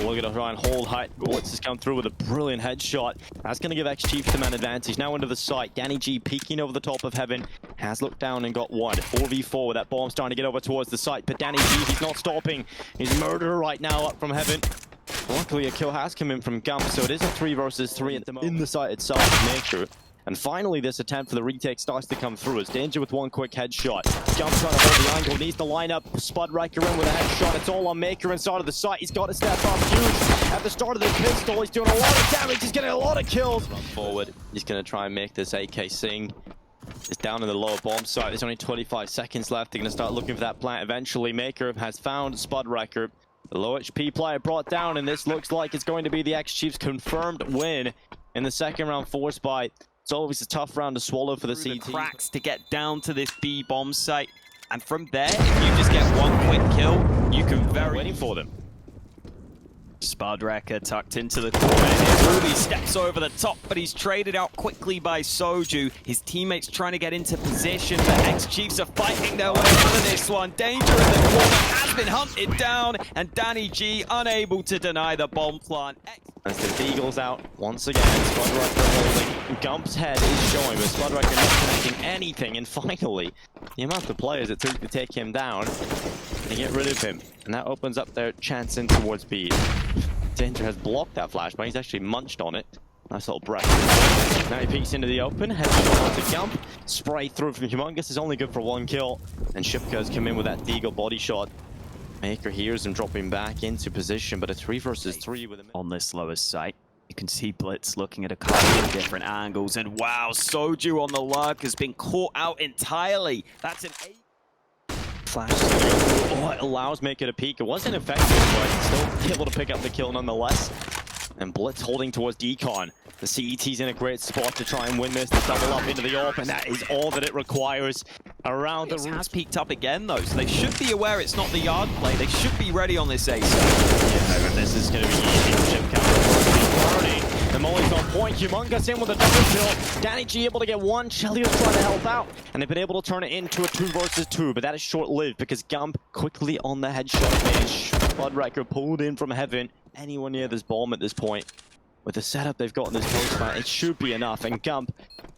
looking to try and hold height. Blitz has come through with a brilliant headshot. That's going to give X-Chiefs the man advantage. Now into the site. Danny G peeking over the top of Heaven. Has looked down and got one. 4v4 with that bomb starting to get over towards the site. But Danny G, he's not stopping. He's murderer right now up from Heaven. Luckily, a kill has come in from Gump, so it is a 3 versus 3 at the moment. In the site itself to make sure. And finally, this attempt for the retake starts to come through. It's Danger with one quick headshot. Gump trying to hold the angle, needs to line up. Spud Riker in with a headshot. It's all on Maker inside of the site. He's got to step up huge. At the start of the pistol, he's doing a lot of damage. He's getting a lot of kills. Run forward. He's going to try and make this AK sing. It's down in the lower bomb site. There's only 25 seconds left. They're going to start looking for that plant eventually. Maker has found Spud Riker. The low HP player brought down, and this looks like it's going to be the X-Chiefs' confirmed win in the second round forced by. It's always a tough round to swallow for the CT. Cracks to get down to this B bomb site, and from there, if you just get one quick kill, you can waiting for them. Spud Riker tucked into the corner. Here, Ruby steps over the top, but he's traded out quickly by Soju. His teammates trying to get into position, but X-Chiefs are fighting their way out of this one. Danger in the corner has been hunted down, and Danny G unable to deny the bomb plant. As the Deagle's out once again, Spud Riker holding. Gump's head is showing, but Spud Riker not connecting anything. And finally, the amount of players it took to take him down and get rid of him. And that opens up their chance in towards B. Danger has blocked that flashbang. He's actually munched on it. Nice little breath. Now he peeks into the open. Headshot onto Gump. Spray through from Humongous is only good for one kill. And Shipka has come in with that Deagle body shot. Maker hears him dropping back into position, but a 3 versus 3 with him. On this lowest site, you can see Blitz looking at a couple of different angles. And wow, Soju on the lurk has been caught out entirely. That's an 8. Flash. Oh, it allows Maker to peek. It wasn't effective, but still able to pick up the kill nonetheless. And Blitz holding towards Decon. The CET's in a great spot to try and win this, to double up into the AWP, and that is all that it requires around the room. Has peeked up again though, so they should be aware it's not the yard play. They should be ready on this ace. Yeah, this is going to be easy. Chip counter. The Molly's on point. Humongous in with a double kill. Danny G able to get one. Chelios trying to help out, and they've been able to turn it into a 2 versus 2, but that is short-lived because Gump quickly on the headshot range. Spud Riker pulled in from Heaven. Anyone near this bomb at this point. With the setup they've got in this post fight, it should be enough. And Gump,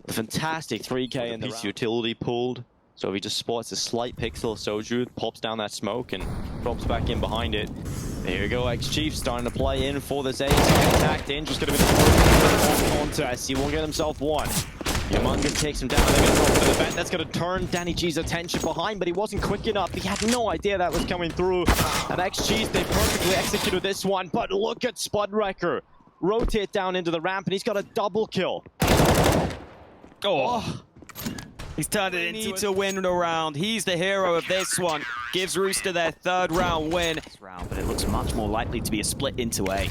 a fantastic 3k in the round. Utility pulled. So if he just spots a slight pixel, Soju pops down that smoke and drops back in behind it. There you go, X-Chiefs starting to play in for this ace attack. Danger's going to be the first contest. He won't get himself one. Humongous takes him down. They're going to drop to the vent. That's going to turn Danny G's attention behind, but he wasn't quick enough. He had no idea that was coming through. And X-Chiefs, they perfectly executed this one. But look at Spud Riker. Rotate down into the ramp, and he's got a double kill. Oh. He's turned it into to win a round. He's the hero of this one. Gives Rooster their 3rd round win. But it looks much more likely to be a split into A.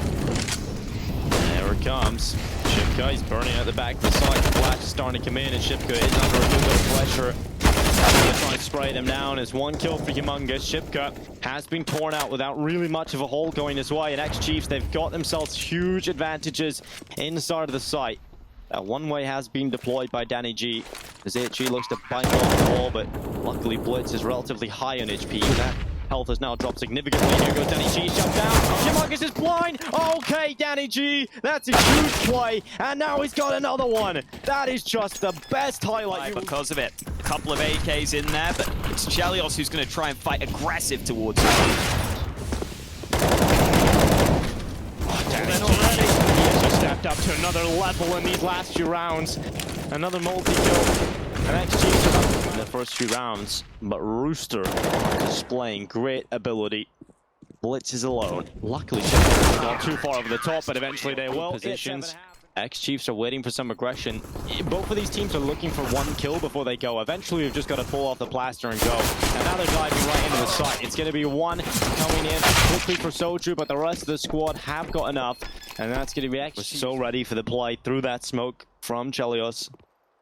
There it comes. Shipka, he's burning at the back of the side. The flash is starting to come in, and Shipka is under a little bit of pressure. They're trying to spray them down. It's 1 kill for Humongous. Shipka has been torn out without really much of a hole going his way. And X-Chiefs, they've got themselves huge advantages inside of the site. That one way has been deployed by Danny G. As HG looks to bite off the wall, but luckily Blitz is relatively high on HP. That health has now dropped significantly. Here goes Danny G, jump down. Humongous is blind. Okay, Danny G, that's a huge play. And now he's got another one. That is just the best highlight. Because of it. A couple of AKs in there, but it's Chelios who's going to try and fight aggressive towards him. Stepped up to another level in these last few rounds. Another multi-kill. And X-Chiefs are up in the first few rounds. But Rooster displaying great ability. Blitz is alone. Luckily, Shepard not too far over the top, but eventually they will. Positions. X-Chiefs are waiting for some aggression. Both of these teams are looking for 1 kill before they go. Eventually, we've just got to pull off the plaster and go. And now they're diving right into the site. It's going to be 1 coming in quickly for Soju, but the rest of the squad have got enough. And that's going to be X. So ready for the play through that smoke from Chelios.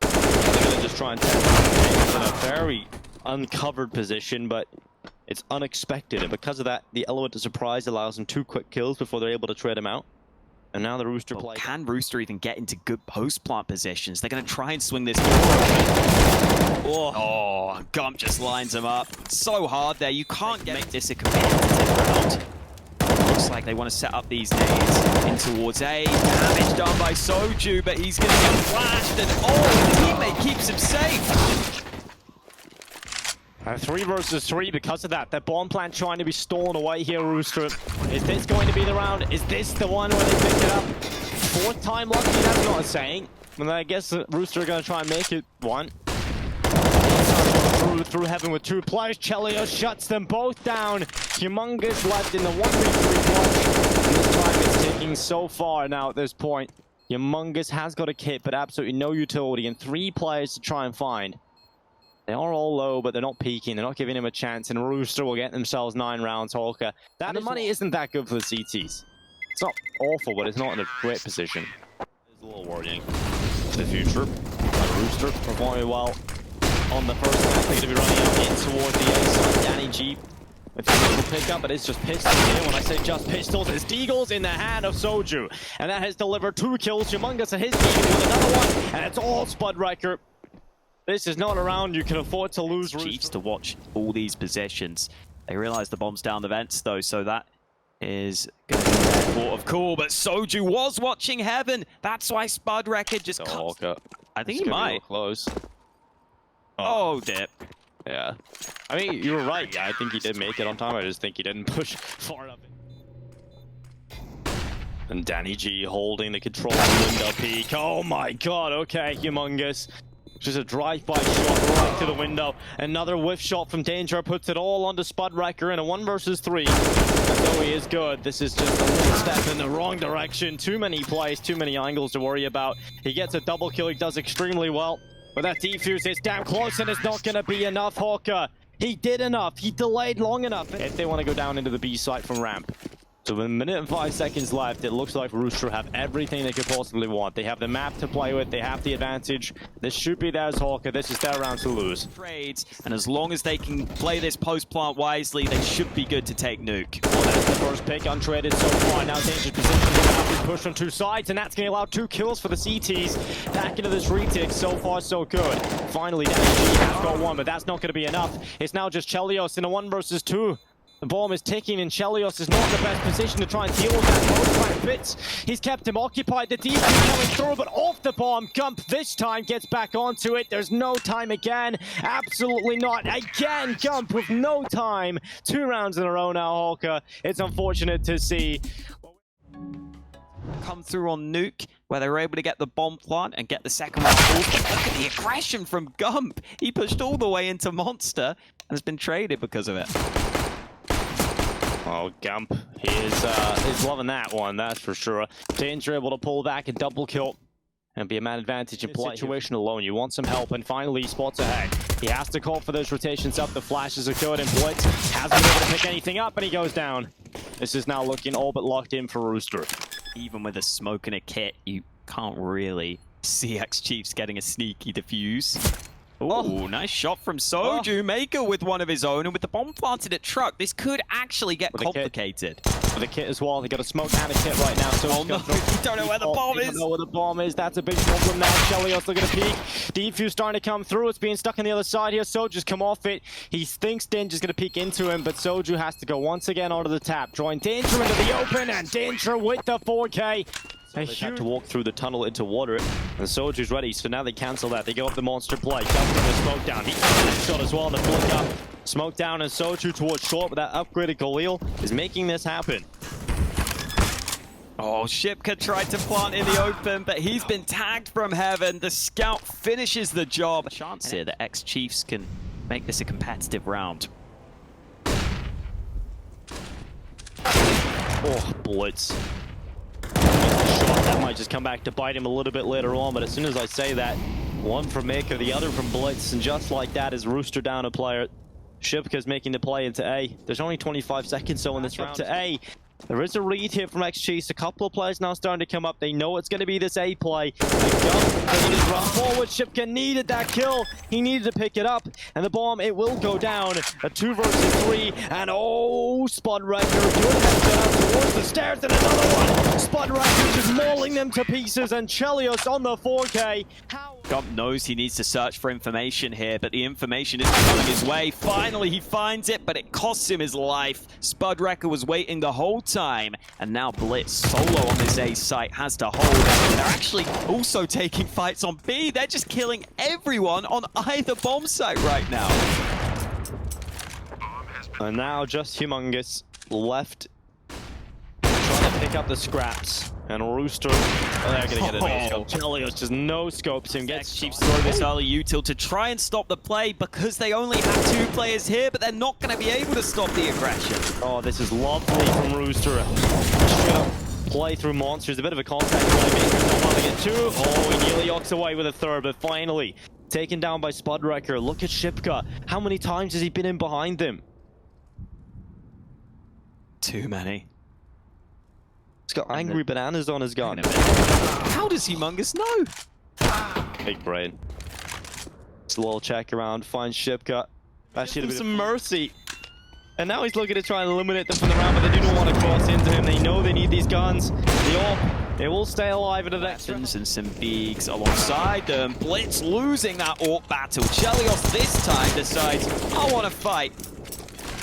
They're going to just try and test it in a very uncovered position, but it's unexpected. And because of that, the element of surprise allows them 2 quick kills before they're able to trade him out. And now the Rooster play. Can Rooster even get into good post-plant positions? They're going to try and swing this. Oh, Gump just lines him up. So hard there. You can't make this a competitive round. Looks like they want to set up these nades in towards A. Damage done by Soju, but he's going to get flashed, and his teammate keeps him safe. 3 versus 3 because of that. That bomb plant trying to be stolen away here, Rooster. Is this going to be the round? Is this the one where they pick it up? 4th time lucky, that's not a saying. And I guess Rooster are going to try and make it one. Through heaven with 2 players. Chelios shuts them both down. Humongous left in the 1v3 clutch. And this time it's taking so far now at this point. Humongous has got a kit, but absolutely no utility. And 3 players to try and find. They are all low, but they're not peeking. They're not giving him a chance. And Rooster will get themselves 9 rounds, Hawker. The money isn't that good for the CTs. It's not awful, but it's not in a great position. It's a little worrying for the future. Rooster performing well on the first map. They're going to be running out in towards the A side. Danny G with a little pickup, but it's just pistols here. When I say just pistols, it's Deagles in the hand of Soju. And that has delivered 2 kills. Humongous at his Deagle with another one. And it's all Spudwrecker. This is not a round you can afford to lose. Chiefs to watch all these possessions. They realize the bomb's down the vents though, so that is going to be the airport of Qaul. But Soju was watching heaven. That's why Spudwrecker just cuts. I think he might. Close. Oh, dip. Yeah. I mean, you were right. Yeah, I think he did make it on time. I just think he didn't push far enough. And Danny G holding the control window peak. Oh my god, okay, Humongous. Just a drive-by shot right to the window. Another whiff shot from Danger puts it all onto Spudwrecker in a 1 versus 3. Though he is good, this is just a little step in the wrong direction. Too many plays, too many angles to worry about. He gets a double kill, he does extremely well. But that defuse is damn close and it's not going to be enough, Hawker. He did enough, he delayed long enough. If they want to go down into the B site from ramp. So with 1 minute and 5 seconds left, it looks like Rooster have everything they could possibly want. They have the map to play with, they have the advantage. This should be theirs, Hawker. This is their round to lose. Trades, and as long as they can play this post-plant wisely, they should be good to take nuke. Well, that's the first pick untraded so far. Now Danger's position is pushed on 2 sides, and that's going to allow 2 kills for the CTs. Back into this retake, so far so good. Finally, Danny G has got 1, but that's not going to be enough. It's now just Chelios in a 1 versus 2. The bomb is ticking and Chelios is not in the best position to try and deal with that post-plant bits. He's kept him occupied. The defense coming through, but off the bomb. Gump this time gets back onto it. There's no time again. Absolutely not. Again, Gump with no time. 2 rounds in a row now, Hawker. It's unfortunate to see. Come through on nuke, where they were able to get the bomb plant and get the second one. Look at the aggression from Gump. He pushed all the way into Monster and has been traded because of it. Oh, Gump, he is loving that one, that's for sure. Danger able to pull back and double kill and be a man advantage in play. Situation alone, you want some help, and finally he spots ahead. He has to call for those rotations up. The flashes are good, and Blitz hasn't been able to pick anything up, and he goes down. This is now looking all but locked in for Rooster. Even with a smoke and a kit, you can't really see X-Chiefs getting a sneaky defuse. Oh, nice shot from Soju. Maker with one of his own, and with the bomb planted at truck, this could actually get complicated. With a kit as well, they got a smoke and a kit right now. So oh no, you don't know where the bomb is. Don't know where the bomb is. That's a big problem now. Chelios looking to peek. Defuse starting to come through. It's being stuck on the other side here. Soju's come off it. He thinks Danger's going to peek into him, but Soju has to go once again onto the tap. Drawing Danger into the open, and Danger with the 4K. So they had to walk through the tunnel into water, and Soldier's ready, so now they cancel that. They go up the monster play, dumping the smoke down. He got shot as well, the flick up. Smoke down, and Soju towards short, but that upgraded Qaul is making this happen. Oh, Shipka tried to plant in the open, but he's been tagged from heaven. The scout finishes the job. A chance here that X-Chiefs can make this a competitive round. Oh, Blitz. That might just come back to bite him a little bit later on, but as soon as I say that, one from Maker, the other from Blitz, and just like that is Rooster down a player. Shipka's making the play into A. There's only 25 seconds so in this round to A. There is a read here from X-Chiefs. A couple of players now starting to come up. They know it's going to be this A play. Run forward. Shipka needed that kill. He needed to pick it up. And the bomb, it will go down. A 2 versus 3. And oh, Spudwrecker good head down towards the stairs. And another one. Spudwrecker just mauling them to pieces. And Chelios on the 4K. How... God knows he needs to search for information here, but the information isn't coming his way. Finally, he finds it, but it costs him his life. Spudwrecker was waiting the whole time, and now Blitz, solo on this A site, has to hold it. They're actually also taking fights on B. They're just killing everyone on either bomb site right now. And now just Humongous left, trying to pick up the scraps. And Rooster, they're going to get a no-scope. Chelios just no-scopes him, gets Chiefs throw this early util to try and stop the play because they only have 2 players here, but they're not going to be able to stop the aggression. Oh, this is lovely from Rooster. Straight up play through monsters. A bit of a contact playmaker. Don't want to get 2. Oh, he nearly yokes away with a 3rd, but finally taken down by Spudwrecker. Look at Shipka. How many times has he been in behind them? Too many. He's got angry bananas on his gun. How does Humongous know? Big brain. Just a little check around, finds Shipka. That should have been some mercy. And now he's looking to try and eliminate them from the round, but they do not want to cross into him. They know they need these guns. They will stay alive in the next round. And some bigs alongside them. Blitz losing that AWP battle. Chelios this time decides, I want to fight.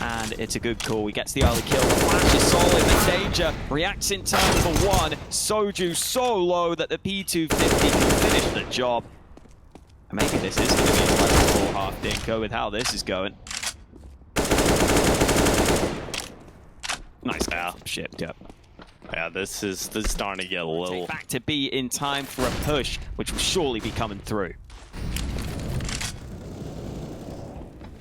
And it's a good call. He gets the early kill. The flash is solid. The danger reacts in time for 1. Soju so low that the P250 can finish the job. And maybe this is going to be a level 4 half dinko with how this is going. Nice now. Shipped up. Yeah, this is starting to get a little... Take back to B in time for a push, which will surely be coming through.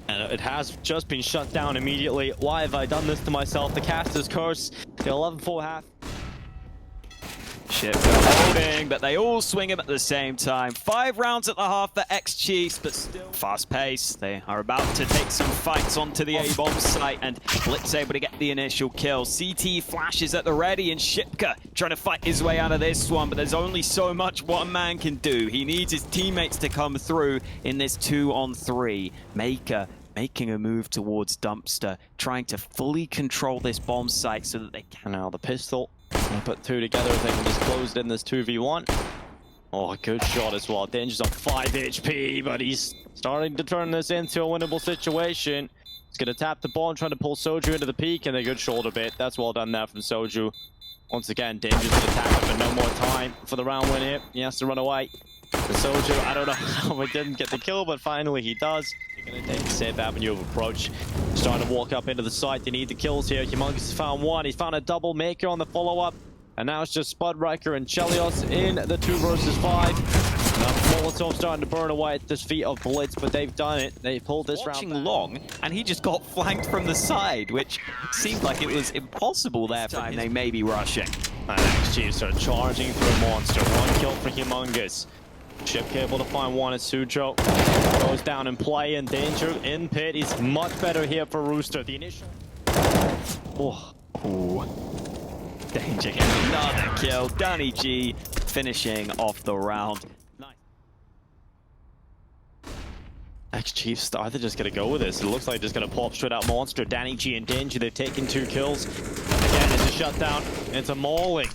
And it has just been shut down immediately. Why have I done this to myself? The caster's curse. The 11-4 half. Ship holding, but they all swing him at the same time. 5 rounds at the half for X-Chiefs, but still fast pace. They are about to take some fights onto the A-bomb site, and Blitz able to get the initial kill. CT flashes at the ready, and Shipka trying to fight his way out of this one, but there's only so much one man can do. He needs his teammates to come through in this 2-on-3. Maker making a move towards Dumpster, trying to fully control this bomb site so that they can... Now the pistol. Put 2 together if they can just close it in this 2v1. Oh, good shot as well. Danger's on 5 HP, but he's starting to turn this into a winnable situation. He's going to tap the ball and trying to pull Soju into the peak, and a good shoulder bit. That's well done there from Soju. Once again, Danger's going to tap it, but no more time for the round win here. He has to run away. The Soju, I don't know how he didn't get the kill, but finally he does. They're going to take a safe avenue of approach. Starting to walk up into the site. They need the kills here. Humongous has found 1. He's found a double maker on the follow-up. And now it's just Spudwrecker and Chelios in the 2 versus 5. Now Molotov starting to burn away at the feet of Blitz, but they've done it. They pulled this round back. Long, and he just got flanked from the side, which seemed like it was impossible there for him. They may be rushing. And X-Chiefs are charging through Monster. 1 kill for Humongous. Ship able to find 1 as Sujo goes down in play, and Danger in pit. He's much better here for Rooster. The initial... Oh. Ooh. Danger getting another kill. Danny G finishing off the round. Nice. X-Chiefs are either just going to go with this. It looks like just going to pop straight out Monster. Danny G and Danger, they've taken 2 kills. Again, it's a shutdown. It's a mauling.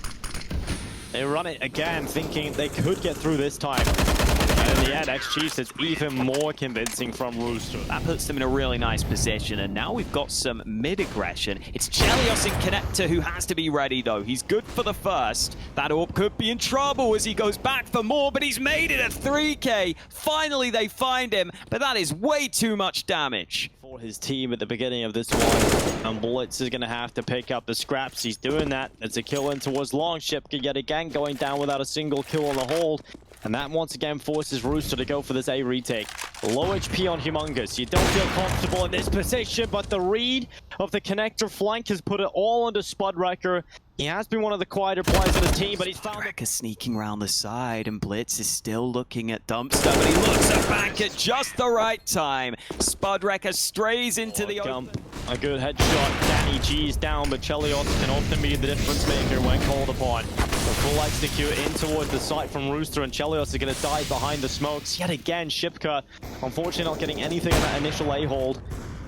They run it again, thinking they could get through this time. And in the end, X-Chiefs is even more convincing from Rooster. That puts them in a really nice position, and now we've got some mid-aggression. It's Chelios in Connector who has to be ready, though. He's good for the first. That AWP could be in trouble as he goes back for more, but he's made it at 3K. Finally, they find him, but that is way too much damage. For his team at the beginning of this one, and Blitz is going to have to pick up the scraps. He's doing that. It's a kill in towards Longship, yet again going down without a single kill on the hold. And that once again forces Rooster to go for this A retake. Low HP on Humongous. You don't feel comfortable in this position, but the read of the connector flank has put it all onto Spudwrecker. He has been one of the quieter players of the team, but he's found Spudwrecker sneaking around the side, and Blitz is still looking at Dumpster, but he looks back at just the right time. Spudwrecker strays into the open. A good headshot. Danny G's down, but Chelios can often be the difference maker when called upon. The full execute in towards the site from Rooster, and Chelios are going to die behind the smokes. Yet again, Shipka, unfortunately not getting anything on that initial A-hold.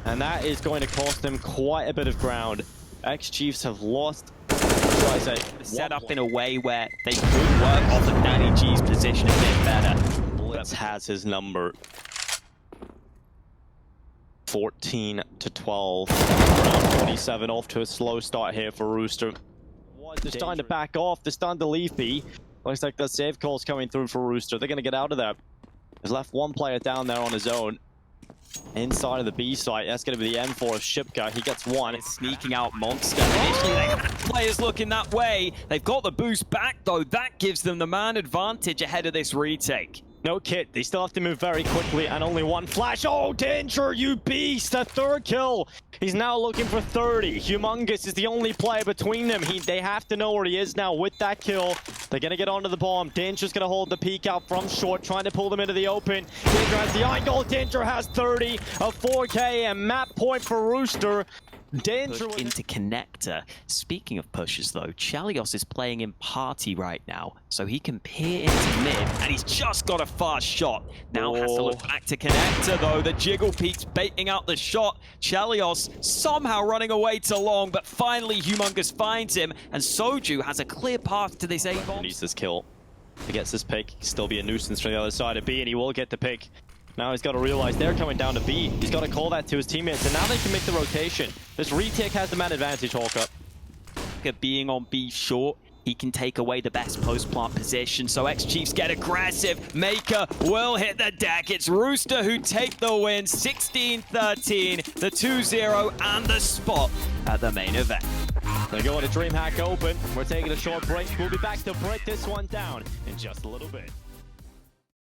And that is going to cost them quite a bit of ground. X-Chiefs have lost, what should I say, set up in a way where they could work off of Danny G's position a bit better. Reds has his number. 14 to 12. Round 27 off to a slow start here for Rooster. They're starting to back off. They're starting to leave B. Looks like the save call's coming through for Rooster. They're going to get out of there. There's left one player down there on his own. Inside of the B site, that's going to be the M4 of Shipka. He gets one. It's sneaking out Monster. Initially, they have players looking that way. They've got the boost back, though. That gives them the man advantage ahead of this retake. No kit. They still have to move very quickly, and only one flash. Oh, Danger, you beast! A third kill. He's now looking for 30. Humongous is the only player between them. They have to know where he is now with that kill. They're going to get onto the bomb. Danger's going to hold the peek out from short, trying to pull them into the open. Danger has the angle. Danger has 30. A 4K and map point for Rooster. Danger Push into connector. Speaking of pushes, though, Chalios is playing in party right now, so he can peer into mid, and he's just got a fast shot. Now has to look back to connector, though. The jiggle peaks baiting out the shot. Chalios somehow running away to long, but finally Humongous finds him, and Soju has a clear path to this A-bomb. He needs this kill. He gets this pick. He'll still be a nuisance from the other side of B, and he will get the pick. Now he's got to realize they're coming down to B. He's got to call that to his teammates, and now they can make the rotation. This retake has the man advantage, Hawk up. Being on B short, he can take away the best post-plant position, so X-Chiefs get aggressive. Maker will hit the deck. It's Rooster who take the win, 16-13, the 2-0, and the spot at the main event. They're going to Dreamhack Open. We're taking a short break. We'll be back to break this one down in just a little bit.